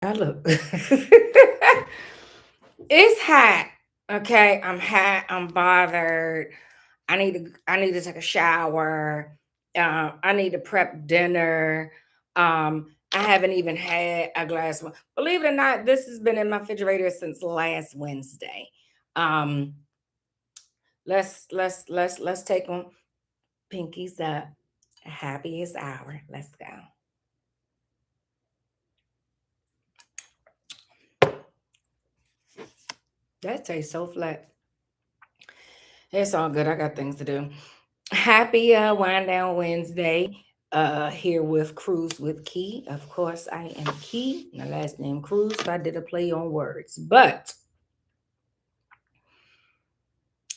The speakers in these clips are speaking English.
I look. It's hot. Okay, I'm hot. I'm bothered. I need to take a shower. I need to prep dinner. I haven't even had a glass of. Believe it or not, this has been in my refrigerator since last Wednesday. Um, let's take them pinkies up. Happiest hour. Let's go. That tastes so flat. It's all good. I got things to do. Happy Wind Down Wednesday. Here with Cruise with Key. Of course, I am Key. My last name Cruz. So I did a play on words, but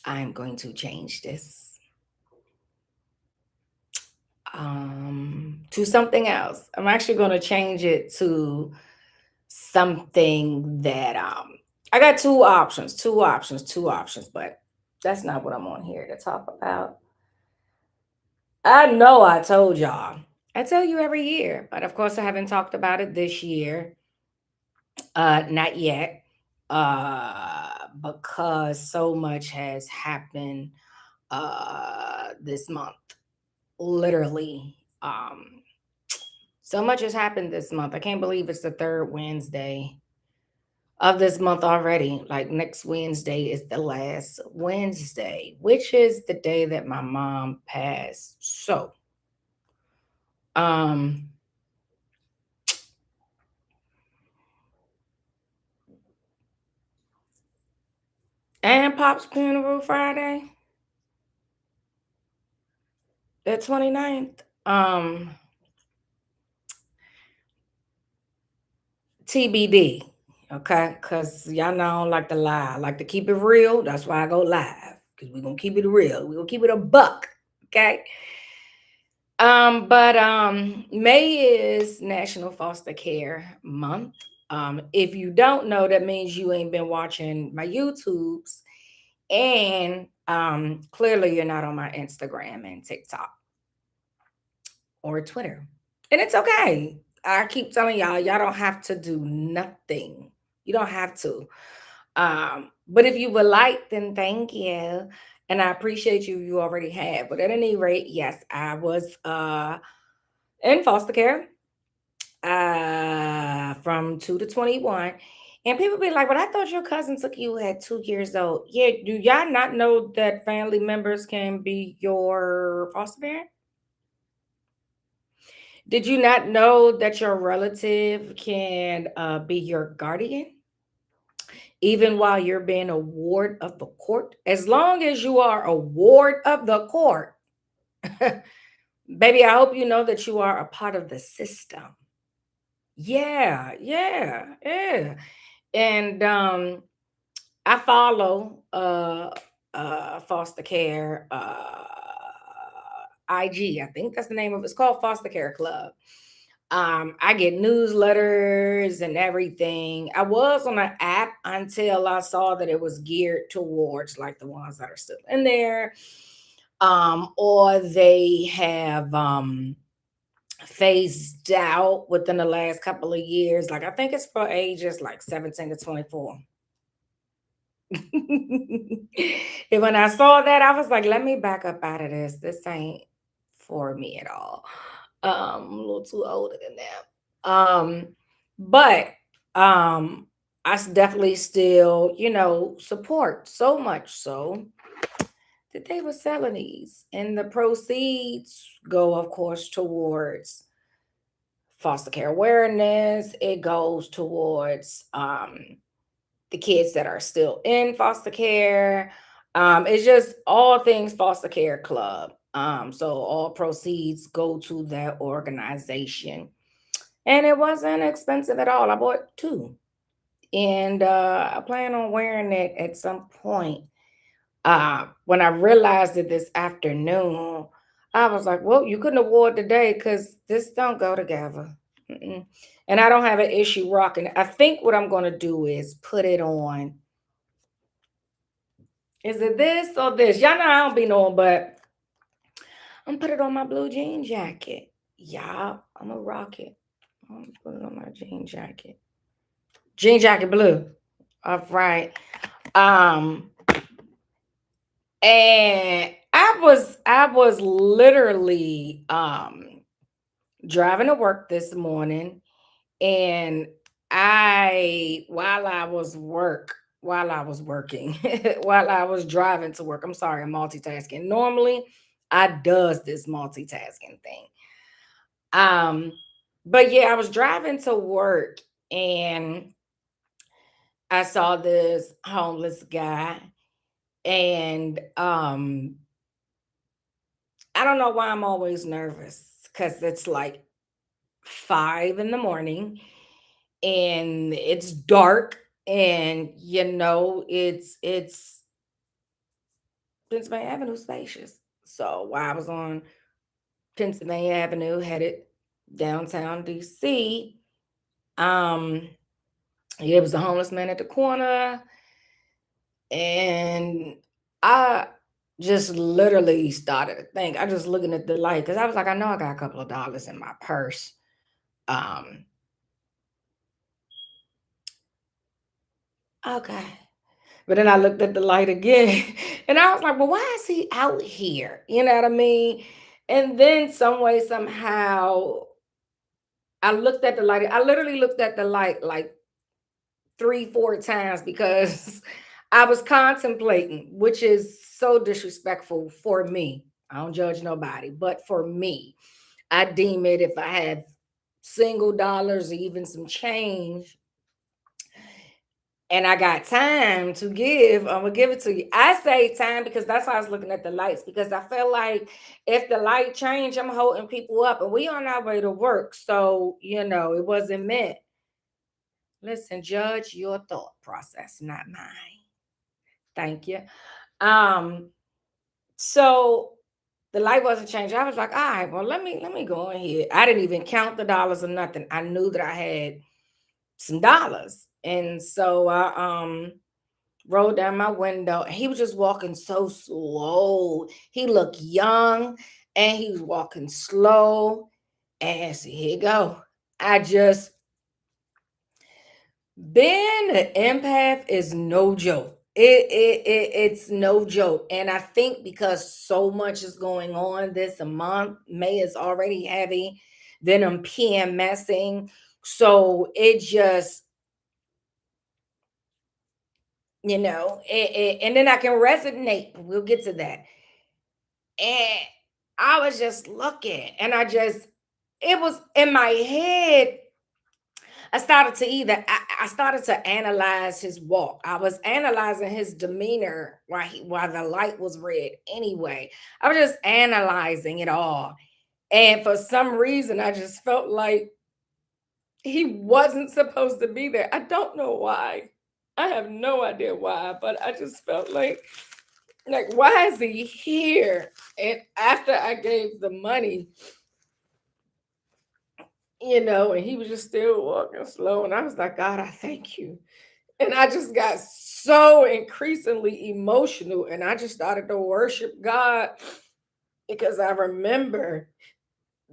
I'm going to change this to something else. I'm actually going to change it to something that I got two options, but that's not what I'm on here to talk about. I know I told y'all. I tell you every year, but of course I haven't talked about it this year. Not yet. Because so much has happened this month. Literally. So much has happened this month. I can't believe it's the third Wednesday of this month already. Like next Wednesday is the last Wednesday, which is the day that my mom passed. So, um, and Pop's funeral Friday, the 29th. TBD. Okay, because y'all know I don't like to lie. I like to keep it real. That's why I go live. Because we're gonna keep it real. We're gonna keep it a buck. Okay. But May is National Foster Care Month. If you don't know, that means you ain't been watching my YouTubes, and clearly you're not on my Instagram and TikTok or Twitter. And it's okay. I keep telling y'all don't have to do nothing. You don't have to. But if you would like, then thank you. And I appreciate you. You already have. But at any rate, yes, I was in foster care from 2 to 21. And people be like, but I thought your cousin took you at 2 years old. Yeah, do y'all not know that family members can be your foster parent? Did you not know that your relative can be your guardian, even while you're being a ward of the court? As long as you are a ward of the court, baby, I hope you know that you are a part of the system. Yeah, yeah, yeah. And I follow foster care IG. I think that's the name of it. It's called Foster Care Club. I get newsletters and everything. I was on an app until I saw that it was geared towards like the ones that are still in there. Or they have phased out within the last couple of years. Like I think it's for ages like 17 to 24. And when I saw that, I was like, let me back up out of this. This ain't for me at all. I'm a little too older than that. But definitely still, support so much so that they were selling these. And the proceeds go, of course, towards foster care awareness. It goes towards the kids that are still in foster care. It's just all things foster care club. So all proceeds go to that organization. And it wasn't expensive at all. I bought two. And I plan on wearing it at some point. When I realized it this afternoon, I was like, well, you couldn't award today because this don't go together. Mm-mm. And I don't have an issue rocking it. I think what I'm going to do is put it on. Is it this or this? Y'all know I don't be knowing, but I'm gonna put it on my blue jean jacket. Yeah, I'm gonna rock it. I'm gonna put it on my jean jacket. Jean jacket blue. All right. Um, and I was literally driving to work this morning, and I while I was working, while I was driving to work. I'm sorry, I'm multitasking. Normally I does this multitasking thing. Um, but yeah, I was driving to work, and I saw this homeless guy, and I don't know why I'm always nervous, because it's like 5 in the morning, and it's dark, and it's Pennsylvania Avenue spacious. So while I was on Pennsylvania Avenue headed downtown DC, um yeah, it was a homeless man at the corner, and I just literally started to think. I just looking at the light, because I was like, I know I got a couple of dollars in my purse. Um, okay. But then I looked at the light again, and I was like, well, why is he out here? You know what I mean? And then some way, somehow, I looked at the light. I literally looked at the light like 3, 4 times, because I was contemplating, which is so disrespectful for me. I don't judge nobody, but for me, I deem it, if I had single dollars or even some change, and I got time to give, I'm gonna give it to you. I say time because that's why I was looking at the lights, because I feel like if the light change, I'm holding people up, and we on our way to work. So, it wasn't meant. Listen, judge your thought process, not mine. Thank you. Um, so the light wasn't changing. I was like, all right, well, let me go in here. I didn't even count the dollars or nothing. I knew that I had some dollars. And so I rolled down my window, and he was just walking so slow. He looked young, and he was walking slow. And see, here you go. I just Being an empath is no joke. It's no joke. And I think because so much is going on this month, May is already heavy. Then I'm PMSing. So it just, and then I can resonate. We'll get to that. And I was just looking, and it was in my head. I started to analyze his walk. I was analyzing his demeanor while the light was red anyway. I was just analyzing it all. And for some reason I just felt like he wasn't supposed to be there. I don't know why. I have no idea why, but I just felt like why is he here? And after I gave the money, and he was just still walking slow, and I was like, God, I thank you. And I just got so increasingly emotional, and I just started to worship God, because I remember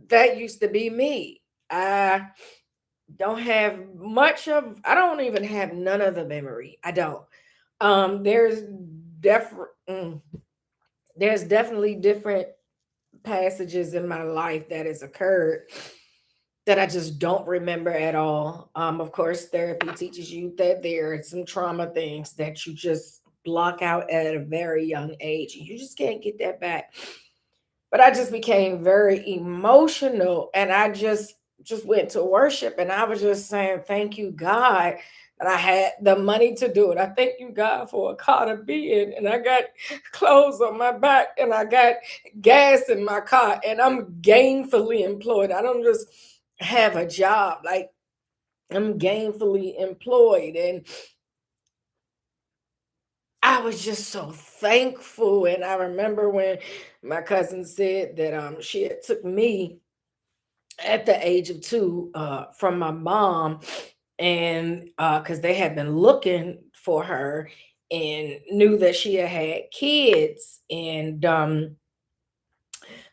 that used to be me. I I don't even have none of the memory. I don't. There's def mm, there's definitely different passages in my life that has occurred that I just don't remember at all. Of course, therapy teaches you that there are some trauma things that you just block out at a very young age, and you just can't get that back. But I just became very emotional, and I just went to worship, and I was just saying, "Thank you, God." That I had the money to do it. I thank you, God, for a car to be in, and I got clothes on my back, and I got gas in my car, and I'm gainfully employed. I don't just have a job. Like, I'm gainfully employed. And I was just so thankful. And I remember when my cousin said that she had took me at the age of 2 from my mom, and because they had been looking for her and knew that she had kids, and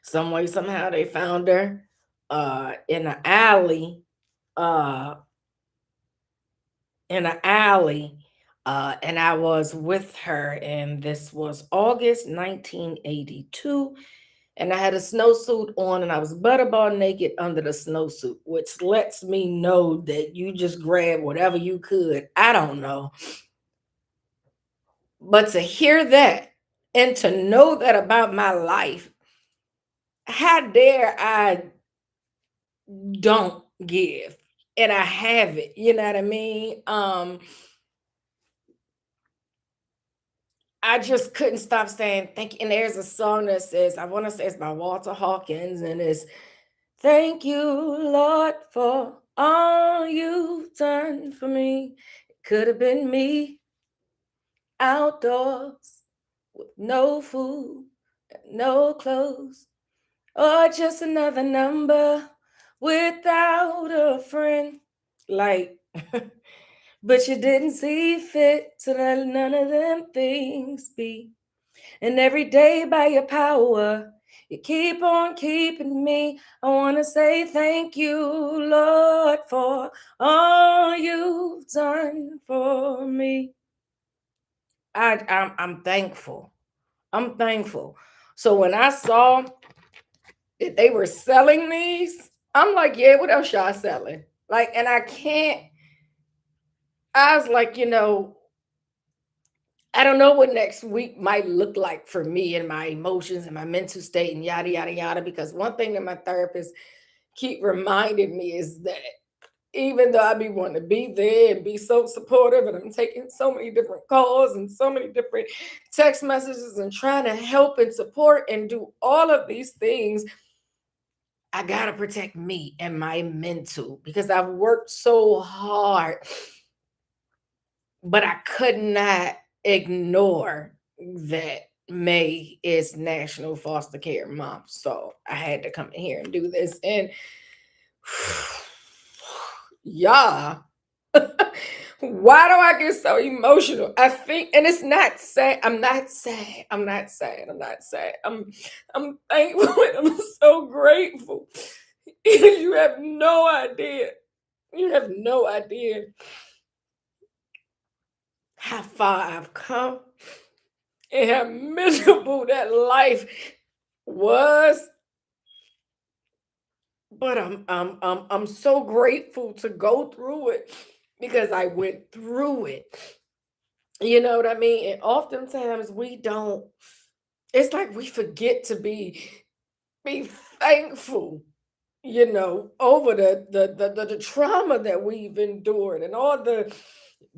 some way somehow they found her in an alley, uh in an alley. And I was with her, and this was August 1982. And I had a snowsuit on, and I was butterball naked under the snowsuit, which lets me know that you just grabbed whatever you could. I don't know. But to hear that and to know that about my life, how dare I don't give? And I have it, you know what I mean? I just couldn't stop saying thank you. And there's a song that says, I want to say it's by Walter Hawkins, and it's thank you, Lord, for all you've done for me. It could have been me outdoors with no food, no clothes, or just another number without a friend. Like, but you didn't see fit to let none of them things be. And every day by your power, you keep on keeping me. I want to say thank you, Lord, for all you've done for me. I'm thankful. I'm thankful. So when I saw that they were selling these, I'm like, yeah, what else y'all selling? Like, and I can't, I was like, I don't know what next week might look like for me and my emotions and my mental state and yada yada yada. Because one thing that my therapist keep reminding me is that even though I be wanting to be there and be so supportive, and I'm taking so many different calls and so many different text messages and trying to help and support and do all of these things, I gotta protect me and my mental because I've worked so hard, but I could not ignore that May is National Foster Care Month. So I had to come in here and do this. And yeah, why do I get so emotional? I think, and it's not sad. I'm not sad. I'm not sad. I'm not sad. I'm thankful and I'm so grateful. You have no idea. You have no idea how far I've come and how miserable that life was. But I'm so grateful to go through it because I went through it. You know what I mean? And oftentimes we don't, it's like we forget to be thankful, over the trauma that we've endured and all the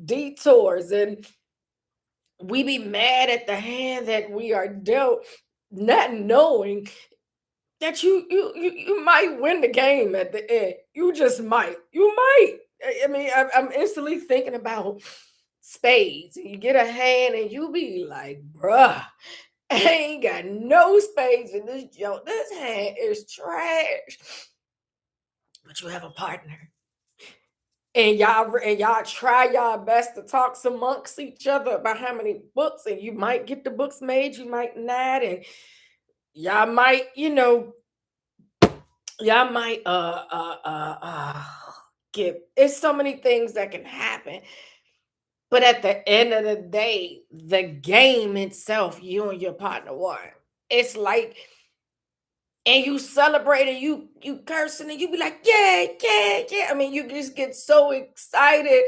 detours, and we be mad at the hand that we are dealt, not knowing that you might win the game at the end. You just might. You might. I mean, I'm instantly thinking about spades. You get a hand and you be like, bruh, I ain't got no spades in this joint. This hand is trash. But you have a partner. And y'all try y'all best to talk amongst each other about how many books, and you might get the books made, you might not, and y'all might, y'all might get, it's so many things that can happen. But at the end of the day, the game itself, you and your partner won. It's like, and you celebrate and you cursing and you be like, yeah, yeah, yeah. I mean, you just get so excited.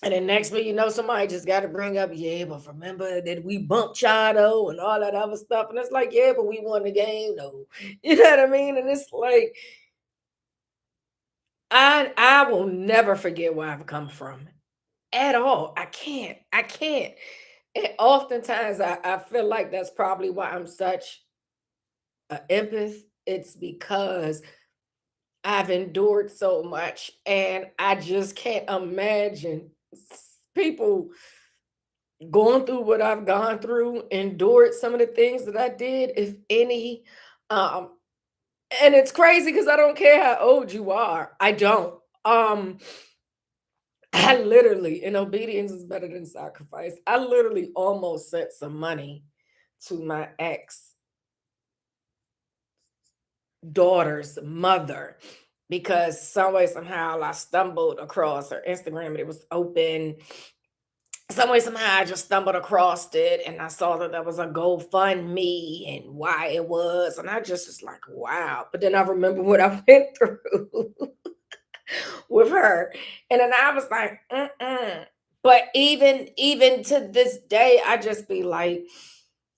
And then next thing you know, somebody just got to bring up, yeah, but remember that we bumped y'all though and all that other stuff. And it's like, yeah, but we won the game though. You know what I mean? And it's like, I will never forget where I've come from at all. I can't. And oftentimes I feel like that's probably why I'm such an empath. It's because I've endured so much and I just can't imagine people going through what I've gone through, endured some of the things that I did, if any. Um, and it's crazy because I don't care how old you are. I don't. Um, I literally, and obedience is better than sacrifice. I literally almost sent some money to my ex daughter's mother because some way somehow I stumbled across her Instagram and it was open. Some way somehow I just stumbled across it and I saw that there was a GoFundMe and why it was, and I just was like, wow. But then I remember what I went through with her, and then I was like, mm-mm. But even to this day, I just be like,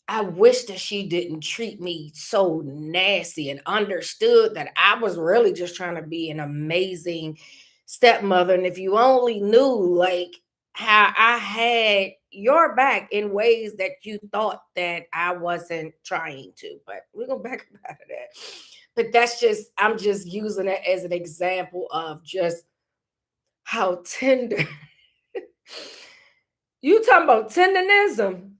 I wish that she didn't treat me so nasty and understood that I was really just trying to be an amazing stepmother. And if you only knew like how I had your back in ways that you thought that I wasn't trying to, but we're gonna back up out of that. But that's just, I'm just using it as an example of just how tender. You talking about tenderism.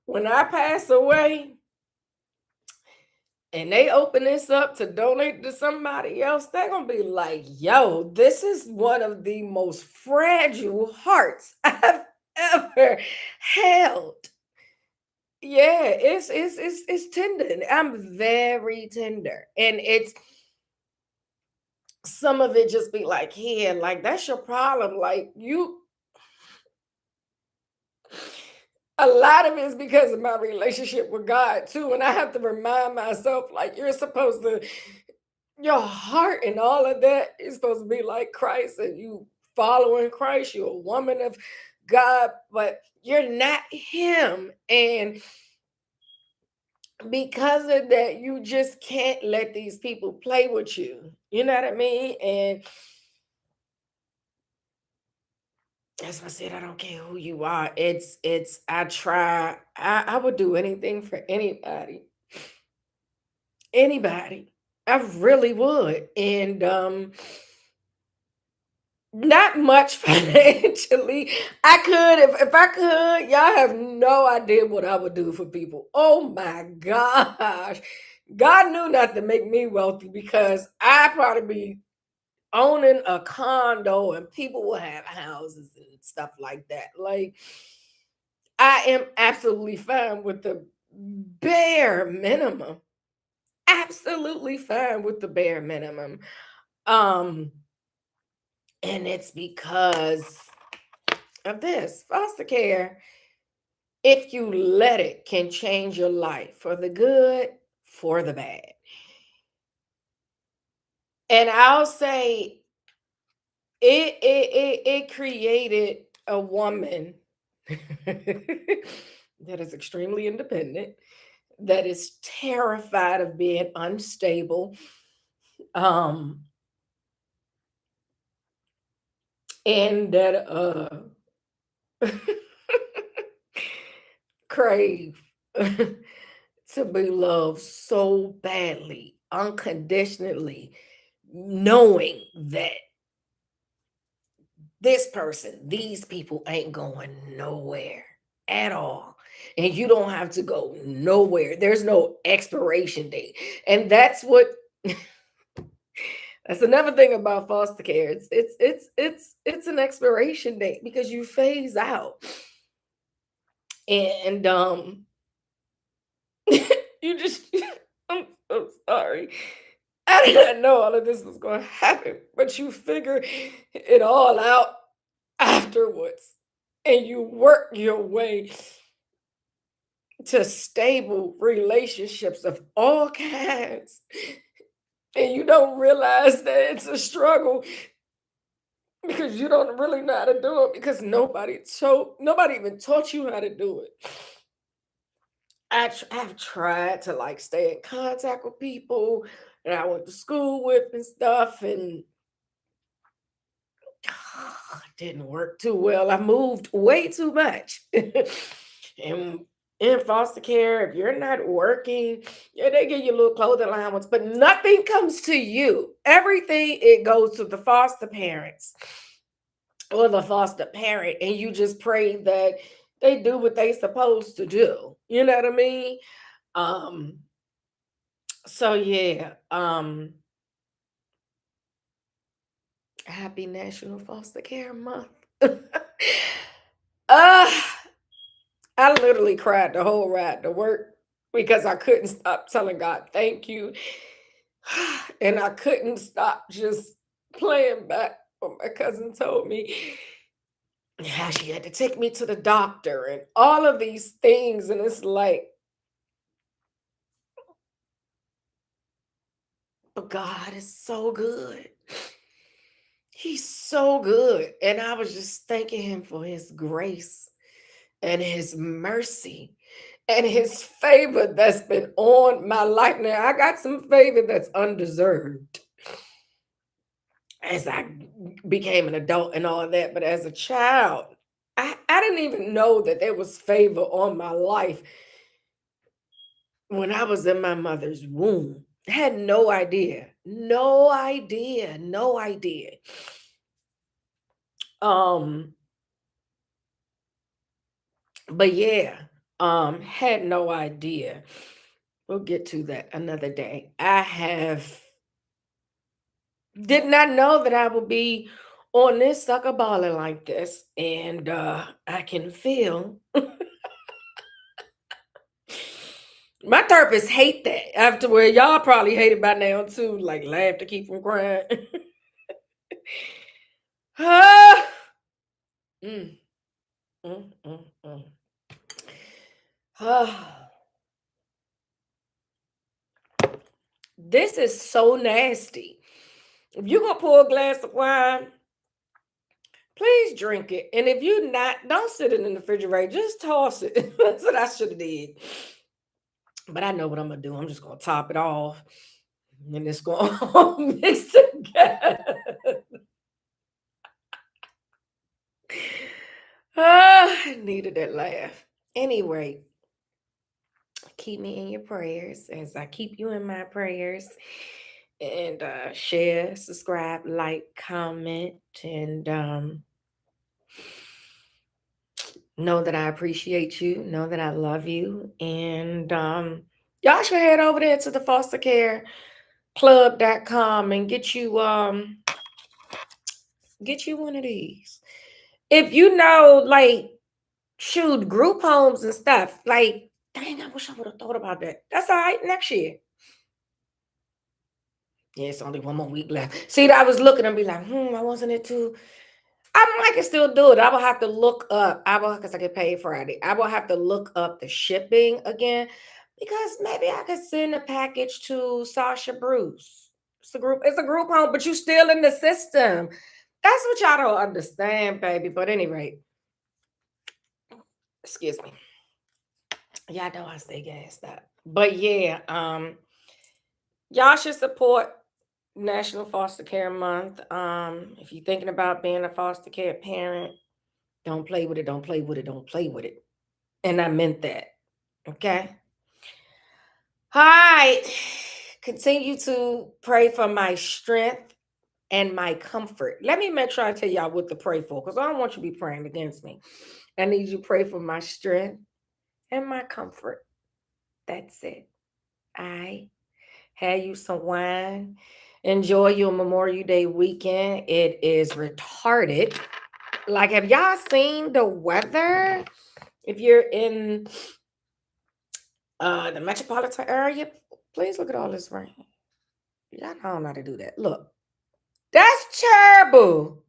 When I pass away and they open this up to donate to somebody else, they're gonna be like, yo, this is one of the most fragile hearts I've ever held. Yeah, it's tender. And I'm very tender. And it's some of it just be like, here, like that's your problem. Like you, a lot of it is because of my relationship with God too. And I have to remind myself, like, you're supposed to, your heart and all of that is supposed to be like Christ, and you following Christ, you're a woman of God, but you're not him. And because of that, you just can't let these people play with you. You know what I mean? And as I said, I don't care who you are. I try, I would do anything for anybody. Anybody. I really would. And not much financially. I could, if I could, y'all have no idea what I would do for people. Oh my gosh. God knew not to make me wealthy because I'd probably be owning a condo and people will have houses and stuff like that. Like, I am absolutely fine with the bare minimum. Absolutely fine with the bare minimum. Um, and it's because of this foster care. If you let it, can change your life for the good, for the bad. And I'll say it created a woman that is extremely independent, that is terrified of being unstable, um, and that crave to be loved so badly, unconditionally, knowing that this person, these people ain't going nowhere at all. And you don't have to go nowhere. There's no expiration date. And that's what that's another thing about foster care. It's an expiration date because you phase out. And you just I'm so sorry. I did not know all of this was going to happen, but you figure it all out afterwards and you work your way to stable relationships of all kinds. And you don't realize that it's a struggle because you don't really know how to do it because nobody even taught you how to do it. I've tried to like stay in contact with people that I went to school with and stuff, and didn't work too well. I moved way too much. And in foster care, if you're not working, yeah, they give you a little clothing allowance, but nothing comes to you. Everything it goes to the foster parents or the foster parent, and you just pray that they do what they supposed to do. You know what I mean? Um, so yeah, happy National Foster Care Month. uh I literally cried the whole ride to work. because I couldn't stop telling God, thank you. And I couldn't stop just playing back what my cousin told me. Yeah, she had to take me to the doctor and all of these things. And it's like, but God is so good. He's so good. And I was just thanking him for his grace and his mercy and his favor that's been on my life. Now, I got some favor that's undeserved as I became an adult and all that. But as a child, I didn't even know that there was favor on my life when I was in my mother's womb. I had no idea. No idea. No idea. Um, but yeah, had no idea. We'll get to that another day. I have did not know that I would be on this sucker balling like this. And I can feel my therapists hate that. After where y'all probably hate it by now too, like laugh to keep from crying. Ah, mm, mm. Ah, this is so nasty. If you're gonna pour a glass of wine, please drink it. And if you're not, don't sit it in the refrigerator. Just toss it. That's what I should have did. But I know what I'm gonna do. I'm just gonna top it off, and it's gonna all mix together. Ah, I needed that laugh. Anyway, keep me in your prayers as I keep you in my prayers. And share, subscribe, like, comment, and know that I appreciate you. Know that I love you. And y'all should head over there to the fostercareclub.com and get you one of these. If you know, like, shoot, group homes and stuff, like, dang, I wish I would have thought about that. That's all right, next year. Yeah, it's only one more week left. See, I was looking and be like, I wasn't it too. I can still do it. I will have to look up. I will because I get paid Friday. I will have to look up the shipping again because maybe I could send a package to Sasha Bruce. It's a group home, but you still in the system. That's what y'all don't understand, baby. But anyway, excuse me. Y'all know I stay gassed up. But yeah, y'all should support National Foster Care Month. If you're thinking about being a foster care parent, don't play with it, don't play with it, don't play with it. And I meant that. Okay. All right. Continue to pray for my strength and my comfort. Let me make sure I tell y'all what to pray for because I don't want you to be praying against me. I need you to pray for my strength and my comfort. That's it. I have you some wine. Enjoy your Memorial Day weekend. It is retarded. Like, have y'all seen the weather? If you're in the metropolitan area, please look at all this rain. Y'all don't know how to do that. Look, that's terrible.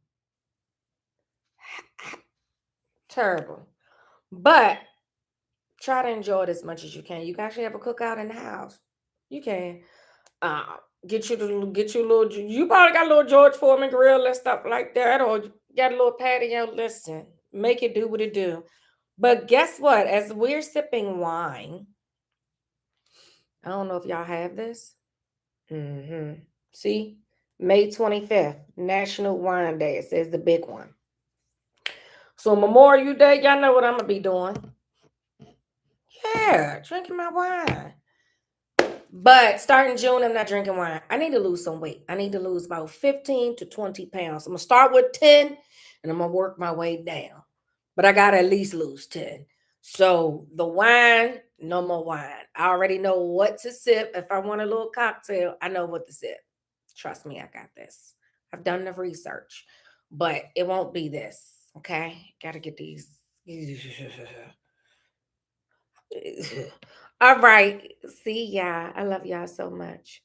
Terrible. But try to enjoy it as much as you can. You can actually have a cookout in the house. You can. Get you a little. You probably got a little George Foreman grill and stuff like that, or you got a little patio. Listen, make it do what it do. But guess what? As we're sipping wine, I don't know if y'all have this. See, May 25th, National Wine Day. It says the big one. So Memorial Day, y'all know what I'm gonna be doing. Yeah, drinking my wine. But starting June, I'm not drinking wine. I need to lose some weight. I need to lose about 15 to 20 pounds. I'm gonna start with 10 and I'm gonna work my way down. But I gotta at least lose 10. So the wine, no more wine. I already know what to sip. If I want a little cocktail, I know what to sip. Trust me, I got this. I've done the research, but it won't be this. Okay, gotta get these. All right. See y'all. I love y'all so much.